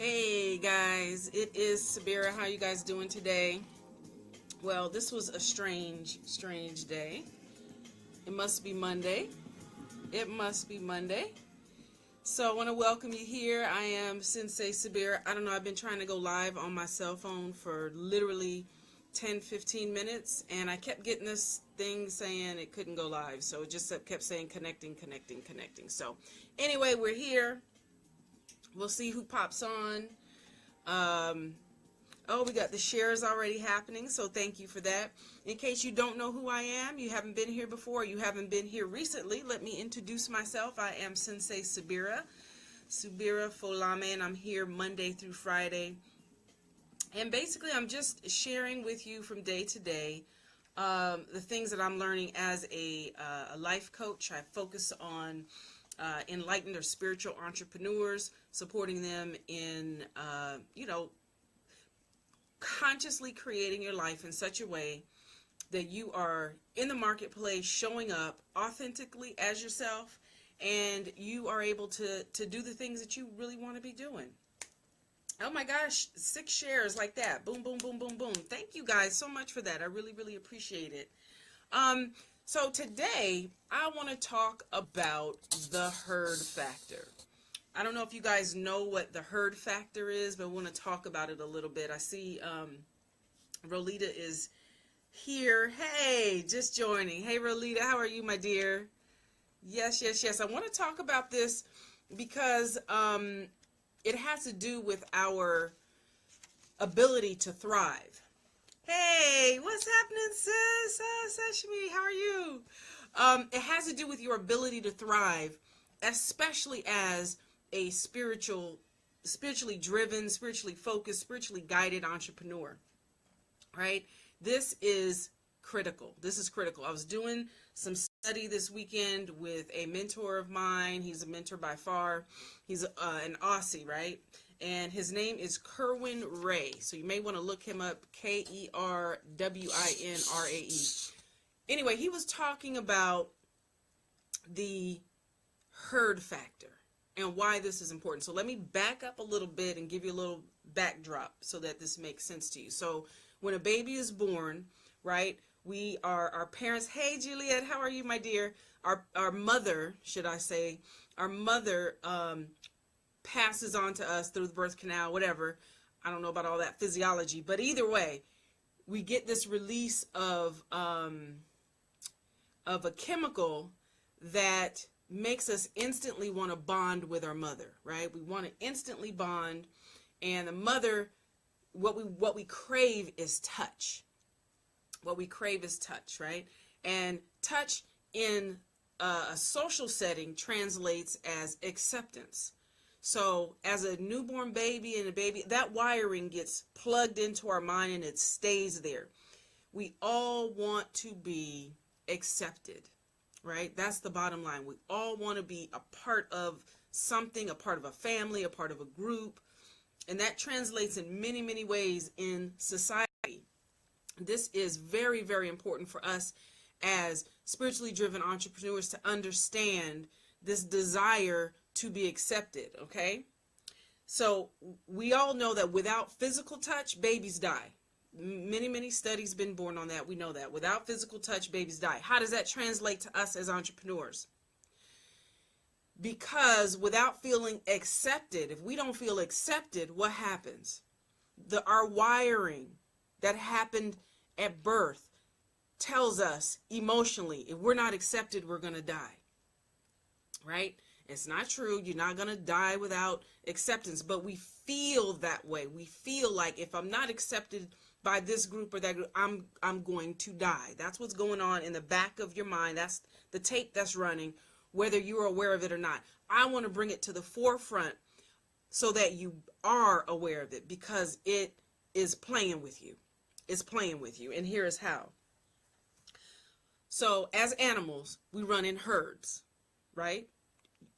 Hey guys, it is Subira. How you guys doing today? Well, this was a strange day. It must be Monday. It must be Monday. So I want to welcome you here. I am Sensei Subira. I don't know, I've been trying to go live on my cell phone for literally 10-15 minutes, and I kept getting this thing saying it couldn't go live. So it just kept saying connecting. So anyway, we're here. We'll see who pops on. Oh, we got the shares already happening, so thank you for that. In case you don't know who I am, you haven't been here before, you haven't been here recently, let me introduce myself. I am Sensei Subira Folame, and I'm here Monday through Friday. And basically, I'm just sharing with you from day to day the things that I'm learning as a life coach. I focus on enlightened or spiritual entrepreneurs, supporting them in, consciously creating your life in such a way that you are in the marketplace showing up authentically as yourself, and you are able to do the things that you really want to be doing. Oh my gosh, 6 shares like that. Boom, boom, boom, boom, boom. Thank you guys so much for that. I really appreciate it. So today I want to talk about the herd factor. I don't know if you guys know what the herd factor is, but I want to talk about it a little bit. I see Rolita is here. Hey, just joining. Hey Rolita, how are you, my dear? Yes. I want to talk about this because it has to do with our ability to thrive. Hey, what's happening, sis? Sashimi, how are you? It has to do with your ability to thrive, especially as a spiritually driven, spiritually focused, spiritually guided entrepreneur, right? This is critical. I was doing some study this weekend with a mentor of mine. He's a mentor by far. He's an Aussie, right? And his name is Kerwin Ray. So you may want to look him up, Kerwinrae. Anyway, he was talking about the herd factor and why this is important. So let me back up a little bit and give you a little backdrop so that this makes sense to you. So when a baby is born, right, our parents, hey Juliet, how are you, my dear? Our mother, should I say, our mother passes on to us through the birth canal, whatever. I don't know about all that physiology, but either way, we get this release of a chemical that makes us instantly want to bond with our mother, right? We want to instantly bond, and the mother, what we crave is touch. What we crave is touch, right? And touch in a social setting translates as acceptance. So as a newborn baby and a baby, that wiring gets plugged into our mind and it stays there. We all want to be accepted, right? That's the bottom line. We all want to be a part of something, a part of a family, a part of a group. And that translates in many ways in society. This is very important for us as spiritually driven entrepreneurs to understand this desire to be accepted, okay? So we all know that without physical touch, babies die. Many studies been born on that. We know that. Without physical touch, babies die. How does that translate to us as entrepreneurs? Because without feeling accepted, if we don't feel accepted, what happens? Our wiring that happened at birth tells us emotionally, if we're not accepted, we're going to die, right? It's not true. You're not going to die without acceptance, but we feel that way. We feel like if I'm not accepted by this group or that group, I'm going to die. That's what's going on in the back of your mind. That's the tape that's running, whether you're aware of it or not. I want to bring it to the forefront so that you are aware of it, because it is playing with you. It's playing with you, and here is how. So as animals, we run in herds, right?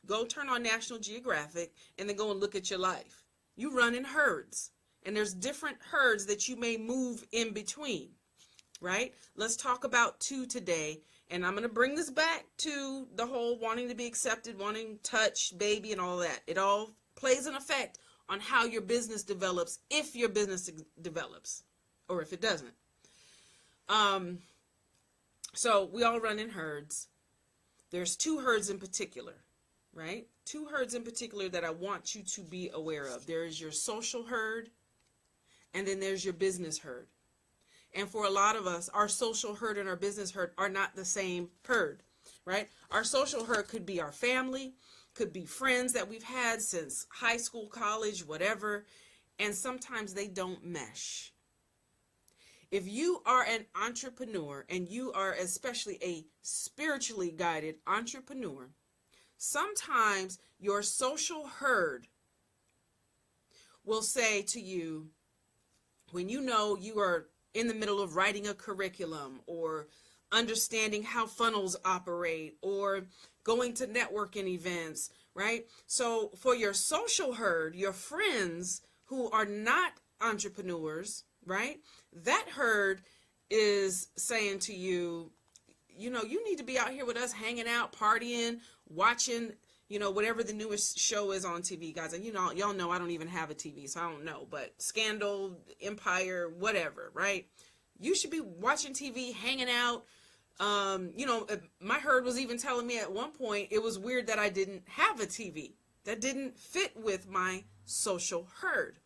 Go turn on National Geographic and then go and look at your life. You run in herds, and there's different herds that you may move in between, right? Let's talk about 2 today, and I'm going to bring this back to the whole wanting to be accepted, wanting touch, baby, and all that. It all plays an effect on how your business develops, if your business develops, or if it doesn't. So we all run in herds. There's two herds in particular, right? Two herds in particular that I want you to be aware of. There is your social herd, and then there's your business herd. And for a lot of us, our social herd and our business herd are not the same herd, right? Our social herd could be our family, could be friends that we've had since high school, college, whatever, and sometimes they don't mesh. If you are an entrepreneur, and you are especially a spiritually guided entrepreneur, sometimes your social herd will say to you, when you know you are in the middle of writing a curriculum, or understanding how funnels operate, or going to networking events, right? So for your social herd, your friends who are not entrepreneurs, right? That herd is saying to you, you know, you need to be out here with us, hanging out, partying, watching, you know, whatever the newest show is on TV, guys. And you know, y'all know I don't even have a TV, so I don't know, but Scandal, Empire, whatever, right? You should be watching TV, hanging out. You know, my herd was even telling me at one point it was weird that I didn't have a TV. That didn't fit with my social herd.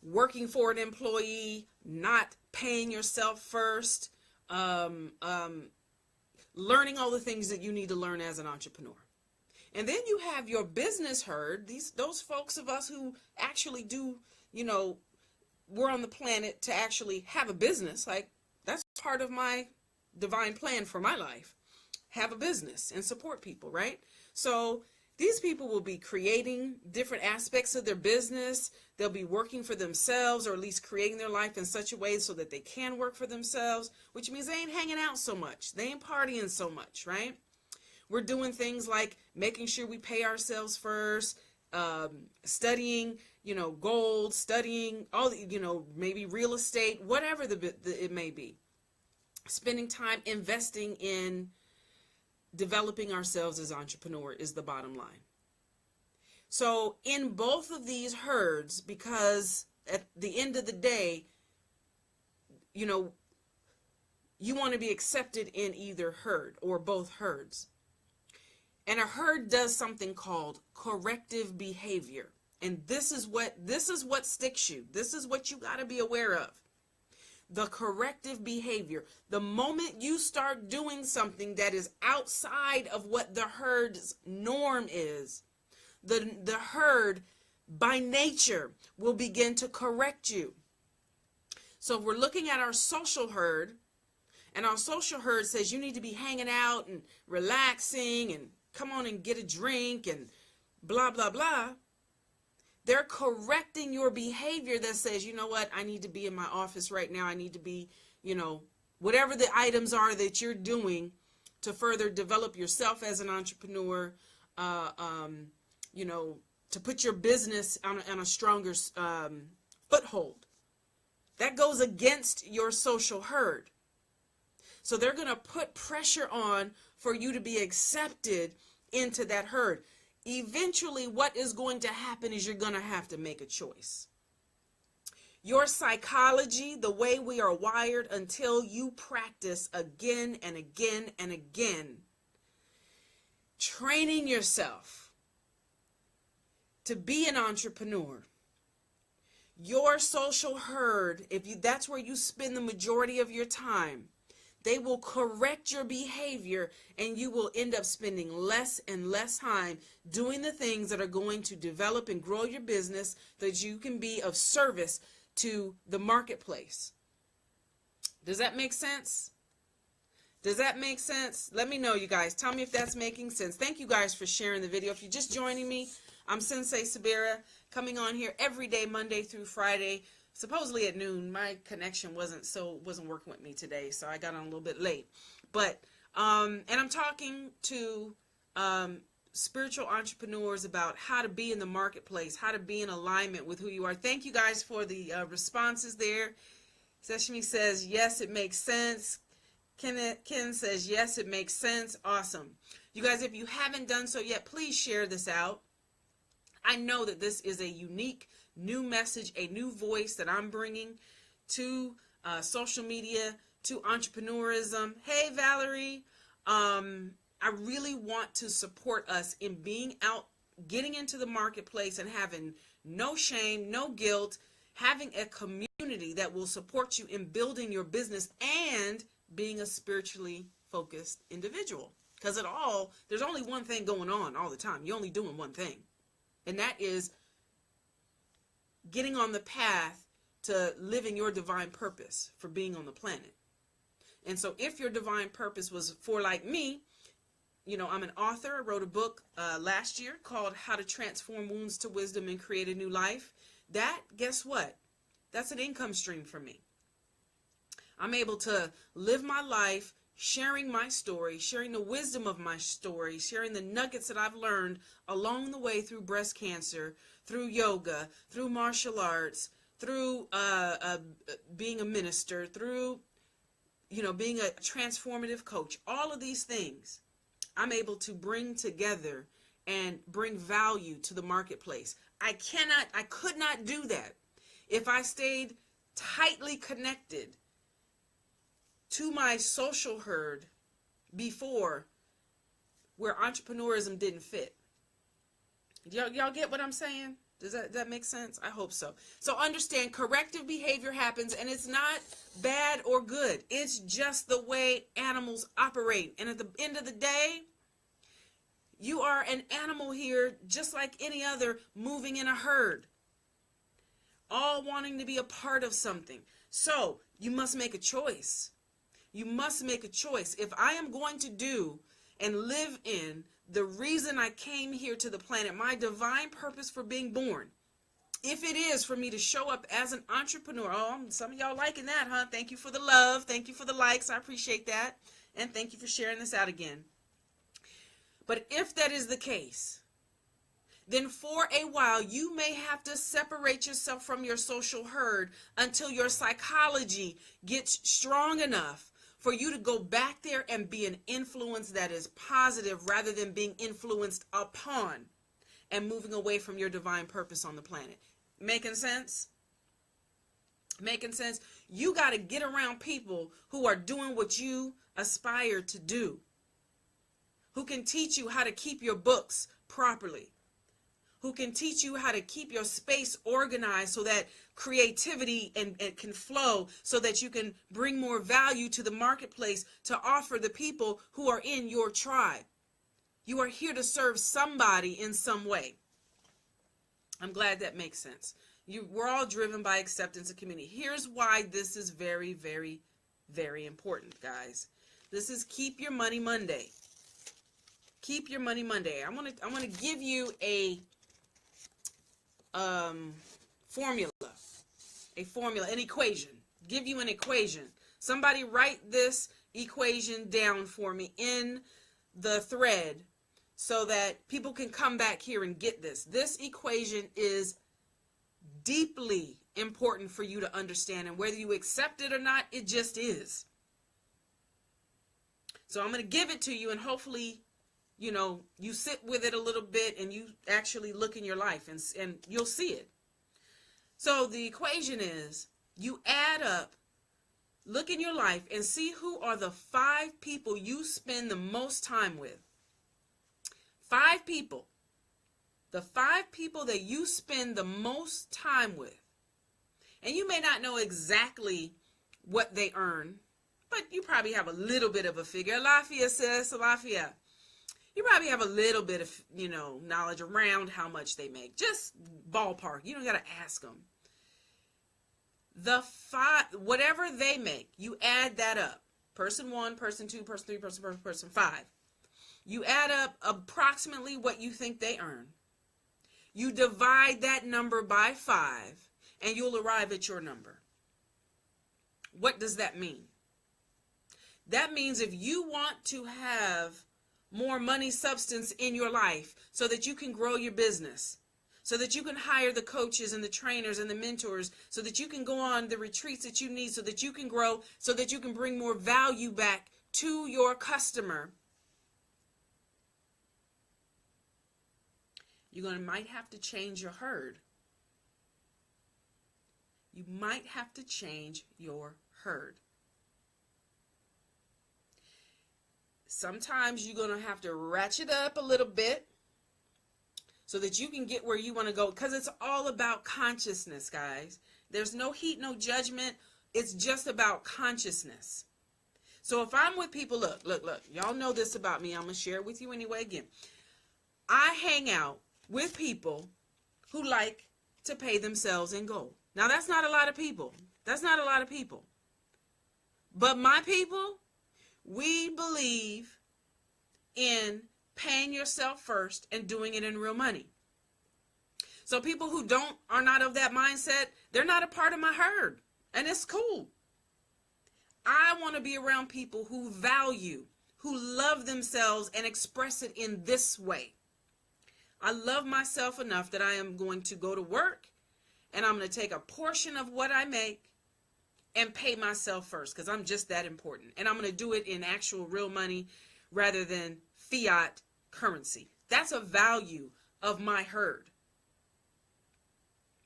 Working for an employee, not paying yourself first, learning all the things that you need to learn as an entrepreneur. And then you have your business herd, those folks of us who actually do, you know, we're on the planet to actually have a business. Like, that's part of my divine plan for my life. Have a business and support people, right? So these people will be creating different aspects of their business. They'll be working for themselves, or at least creating their life in such a way so that they can work for themselves, which means they ain't hanging out so much. They ain't partying so much, right? We're doing things like making sure we pay ourselves first, studying, you know, gold, studying all the, you know, maybe real estate, whatever it may be. Spending time investing in developing ourselves as entrepreneur is the bottom line. So in both of these herds, because at the end of the day, you know, you want to be accepted in either herd or both herds. And a herd does something called corrective behavior. And this is what sticks you. This is what you got to be aware of. The corrective behavior. The moment you start doing something that is outside of what the herd's norm is, the herd by nature will begin to correct you. So if we're looking at our social herd, and our social herd says you need to be hanging out and relaxing and come on and get a drink and blah, blah, blah. They're correcting your behavior that says, you know what, I need to be in my office right now. I need to be, you know, whatever the items are that you're doing to further develop yourself as an entrepreneur, you know, to put your business on a stronger foothold. That goes against your social herd. So they're going to put pressure on for you to be accepted into that herd. Eventually, what is going to happen is you're going to have to make a choice. Your psychology, the way we are wired, until you practice again and again and again, training yourself to be an entrepreneur. Your social herd, that's where you spend the majority of your time, they will correct your behavior, and you will end up spending less and less time doing the things that are going to develop and grow your business so that you can be of service to the marketplace. Does that make sense? Does that make sense? Let me know, you guys. Tell me if that's making sense. Thank you guys for sharing the video. If you're just joining me, I'm Sensei Subira, coming on here every day, Monday through Friday. Supposedly at noon. My connection wasn't working with me today, so I got on a little bit late. But and I'm talking to spiritual entrepreneurs about how to be in the marketplace, how to be in alignment with who you are. Thank you guys for the responses there. Seshmi says yes, it makes sense. Ken says yes, it makes sense. Awesome. You guys, if you haven't done so yet, please share this out. I know that this is a unique new message, a new voice that I'm bringing to social media, to entrepreneurism. Hey, Valerie. I really want to support us in being out, getting into the marketplace and having no shame, no guilt, having a community that will support you in building your business and being a spiritually focused individual. Because there's only one thing going on all the time. You're only doing one thing. And that is getting on the path to living your divine purpose for being on the planet. And so if your divine purpose was for, like me, I'm an author. I wrote a book last year called How to Transform Wounds to Wisdom and Create a New Life. Guess what? That's an income stream for me. I'm able to live my life sharing my story, sharing the wisdom of my story, sharing the nuggets that I've learned along the way through breast cancer, through yoga, through martial arts, through being a minister, through, being a transformative coach. All of these things I'm able to bring together and bring value to the marketplace. I could not do that if I stayed tightly connected to my social herd before, where entrepreneurism didn't fit. Y'all get what I'm saying? Does that make sense? I hope so. So understand, corrective behavior happens, and it's not bad or good. It's just the way animals operate. And at the end of the day, you are an animal here, just like any other, moving in a herd, all wanting to be a part of something. So you must make a choice. You must make a choice. If I am going to do and live in the reason I came here to the planet, my divine purpose for being born, if it is for me to show up as an entrepreneur, some of y'all liking that, huh? Thank you for the love. Thank you for the likes. I appreciate that. And thank you for sharing this out again. But if that is the case, then for a while you may have to separate yourself from your social herd until your psychology gets strong enough for you to go back there and be an influence that is positive rather than being influenced upon and moving away from your divine purpose on the planet. Making sense? Making sense? You got to get around people who are doing what you aspire to do, who can teach you how to keep your books properly, who can teach you how to keep your space organized so that creativity and can flow, so that you can bring more value to the marketplace to offer the people who are in your tribe. You are here to serve somebody in some way. I'm glad that makes sense. We're all driven by acceptance and community. Here's why this is very, very, very important, guys. This is Keep Your Money Monday. Keep Your Money Monday. I want to give you a formula, an equation. Give you an equation. Somebody write this equation down for me in the thread so that people can come back here and get this. This equation is deeply important for you to understand, and whether you accept it or not, it just is. So I'm going to give it to you, and hopefully you sit with it a little bit and you actually look in your life and you'll see it. So the equation is, you add up, look in your life and see who are the 5 people you spend the most time with. 5 people. The 5 people that you spend the most time with. And you may not know exactly what they earn, but you probably have a little bit of a figure. Lafia says, Lafia. You probably have a little bit of, knowledge around how much they make. Just ballpark. You don't got to ask them. The 5, whatever they make, you add that up. Person 1, person 2, person 3, person 5. You add up approximately what you think they earn. You divide that number by 5, and you'll arrive at your number. What does that mean? That means if you want to have more money substance in your life so that you can grow your business, so that you can hire the coaches and the trainers and the mentors, so that you can go on the retreats that you need, so that you can grow, so that you can bring more value back to your customer, might have to change your herd. You might have to change your herd. Sometimes you're going to have to ratchet up a little bit so that you can get where you want to go, because it's all about consciousness, guys. There's no heat, no judgment. It's just about consciousness. So if I'm with people, look, y'all know this about me. I'm going to share it with you anyway. Again, I hang out with people who like to pay themselves in gold. Now, that's not a lot of people. But my people, we believe in paying yourself first and doing it in real money. So people who are not of that mindset, they're not a part of my herd. And it's cool. I want to be around people who value, who love themselves and express it in this way. I love myself enough that I am going to go to work and I'm going to take a portion of what I make and pay myself first, because I'm just that important. And I'm going to do it in actual real money rather than fiat currency. That's a value of my herd.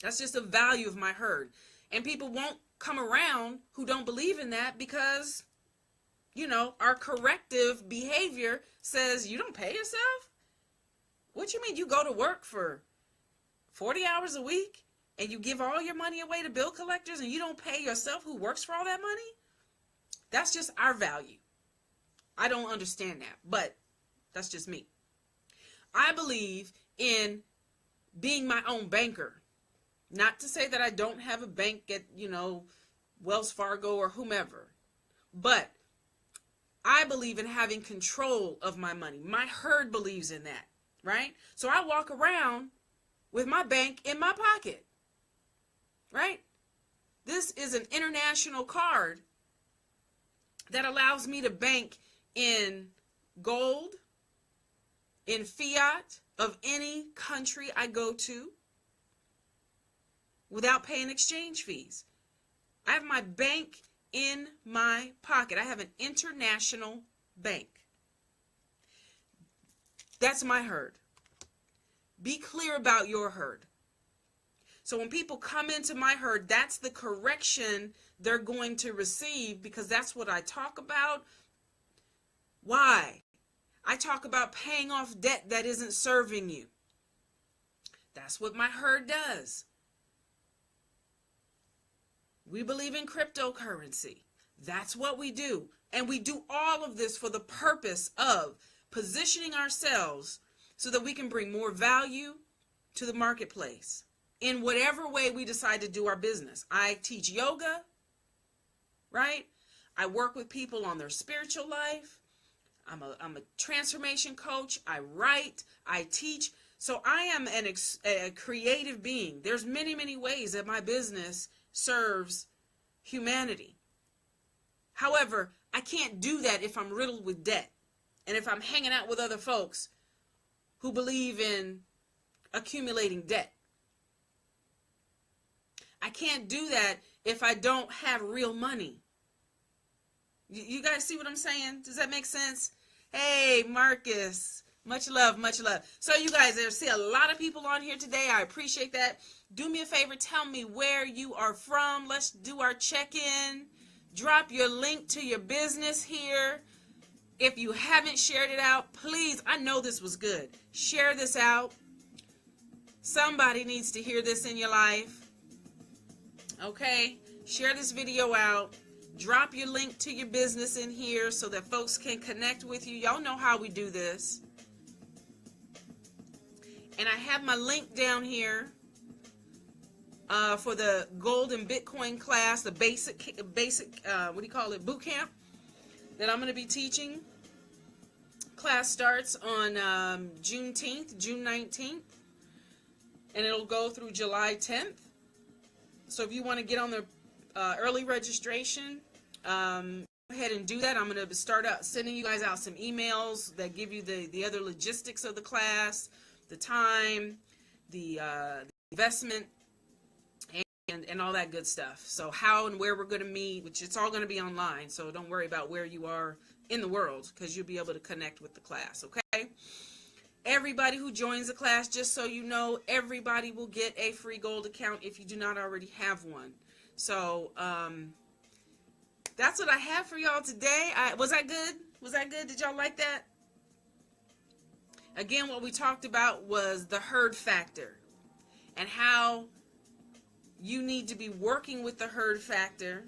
That's just a value of my herd. And people won't come around who don't believe in that because, our corrective behavior says you don't pay yourself. What you mean? You go to work for 40 hours a week and you give all your money away to bill collectors and you don't pay yourself who works for all that money? That's just our value. I don't understand that, but that's just me. I believe in being my own banker. Not to say that I don't have a bank at, Wells Fargo or whomever, but I believe in having control of my money. My herd believes in that, right? So I walk around with my bank in my pocket, right? This is an international card that allows me to bank in gold, in fiat of any country I go to without paying exchange fees. I have my bank in my pocket. I have an international bank. That's my herd. Be clear about your herd. So when people come into my herd, that's the correction they're going to receive, because that's what I talk about. Why? I talk about paying off debt that isn't serving you. That's what my herd does. We believe in cryptocurrency. That's what we do. And we do all of this for the purpose of positioning ourselves so that we can bring more value to the marketplace in whatever way we decide to do our business. I teach yoga, right? I work with people on their spiritual life. I'm a transformation coach. I write, I teach. So I am a creative being. There's many, many ways that my business serves humanity. However, I can't do that if I'm riddled with debt and if I'm hanging out with other folks who believe in accumulating debt. I can't do that if I don't have real money. You guys see what I'm saying? Does that make sense? Hey, Marcus. Much love, much love. So you guys, I see a lot of people on here today. I appreciate that. Do me a favor. Tell me where you are from. Let's do our check-in. Drop your link to your business here. If you haven't shared it out, please, I know this was good. Share this out. Somebody needs to hear this in your life. Okay? Share this video out. Drop your link to your business in here so that folks can connect with you. Y'all know how we do this. And I have my link down here for the Gold and Bitcoin class, the basic, boot camp that I'm going to be teaching. Class starts on June 19th, and it'll go through July 10th. So if you want to get on the early registration, go ahead and do that. I'm going to start out sending you guys out some emails that give you the other logistics of the class, the time, the investment, and all that good stuff. So how and where we're going to meet, which it's all going to be online, so don't worry about where you are in the world, because you'll be able to connect with the class, okay? everybody who joins the class, just so you know, everybody will get a free gold account if you do not already have one. So that's what I have for y'all today. Was I good? Was I good? Did y'all like that? Again, what we talked about was the herd factor and how you need to be working with the herd factor,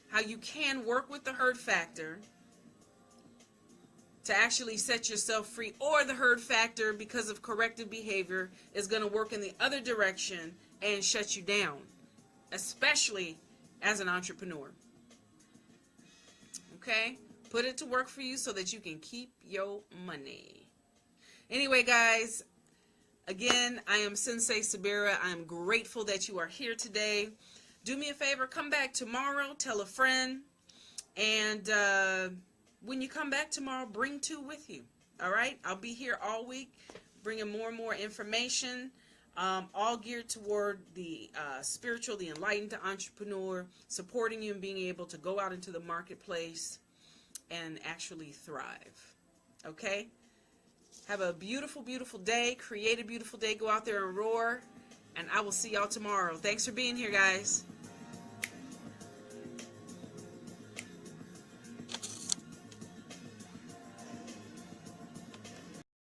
how you can work with the herd factor to actually set yourself free, or the herd factor, because of corrective behavior, is going to work in the other direction and shut you down, especially as an entrepreneur. Okay? Put it to work for you so that you can keep your money. Anyway, guys, again, I am Sensei Subira. I'm grateful that you are here today. Do me a favor, come back tomorrow, tell a friend, and when you come back tomorrow, bring 2 with you. All right? I'll be here all week, bringing more and more information, all geared toward the spiritual, the enlightened entrepreneur, supporting you and being able to go out into the marketplace and actually thrive. Okay? Have a beautiful, beautiful day. Create a beautiful day. Go out there and roar. And I will see y'all tomorrow. Thanks for being here, guys.